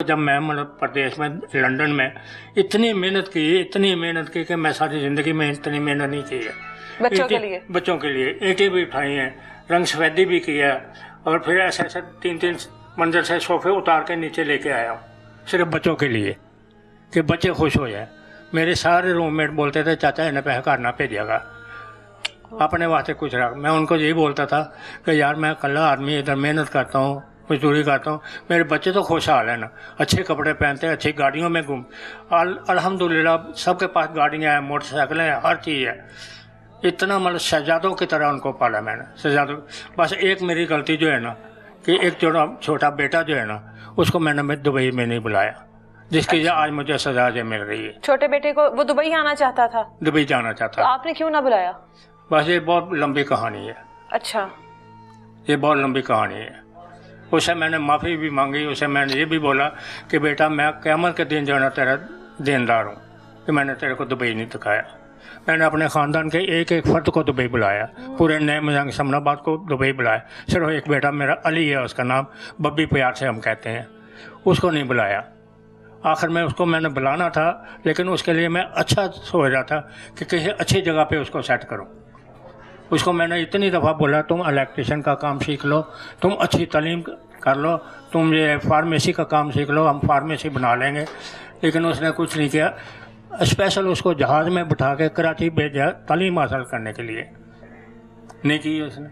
जब मैं मतलब प्रदेश में लंदन में इतनी मेहनत की कि मैं सारी ज़िंदगी में इतनी मेहनत नहीं की है बच्चों के लिए ईंटें भी उठाई हैं, रंग सफेदी भी की है, और फिर ऐसे ऐसे 3-3 मंजिल से सोफे उतार के नीचे लेके आया हूँ सिर्फ बच्चों के लिए कि बच्चे खुश हो जाए। मेरे सारे रूममेट बोलते थे चाचा इन्हें पैसा घर ना भेजिएगा, अपने वास्ते कुछ रख। मैं उनको यही बोलता था कि यार मैं कल्ला आदमी इधर मेहनत करता हूँ, मजदूरी करता हूँ, मेरे बच्चे तो खुशहाल है ना, अच्छे कपड़े पहनते हैं, अच्छी गाड़ियों में घूम अल्हम्दुलिल्लाह सबके पास गाड़ियाँ हैं, मोटरसाइकिलें हैं, हर चीज़ है। इतना मतलब शहजादों की तरह उनको पाला मैंने, शहजादों। बस एक मेरी गलती जो है ना कि एक छोटा बेटा जो है ना उसको मैंने दुबई में नहीं बुलाया, जिसकी आज मुझे सजा जो मिल रही है। छोटे बेटे को वो दुबई आना चाहता था? दुबई जाना चाहता। तो आपने क्यों ना बुलाया? बस ये बहुत लंबी कहानी है। अच्छा, ये बहुत लंबी कहानी है। उसे मैंने माफ़ी भी मांगी, उसे मैंने ये भी बोला कि बेटा मैं क़यामत के दिन जो है ना तेरा देनदार हूँ कि मैंने तेरे को दुबई नहीं दिखाया। मैंने अपने ख़ानदान के एक एक फ़र्द को दुबई बुलाया, पूरे नए मजांग समनाबाद को दुबई बुलाया। सिर्फ एक बेटा मेरा अली है, उसका नाम बब्बी प्यार से हम कहते हैं, उसको नहीं बुलाया। आखिर में उसको मैंने बुलाना था, लेकिन उसके लिए मैं अच्छा सोच रहा था कि किसी अच्छी जगह पे उसको सेट करूं। उसको मैंने इतनी दफ़ा बोला तुम इलेक्ट्रिशियन का काम सीख लो, तुम अच्छी तालीम कर लो, तुम ये फार्मेसी का काम सीख लो, हम फार्मेसी बना लेंगे। लेकिन उसने कुछ नहीं किया। स्पेशल उसको जहाज़ में बिठा के कराची भेजा तालीम हासिल करने के लिए, नहीं की उसने।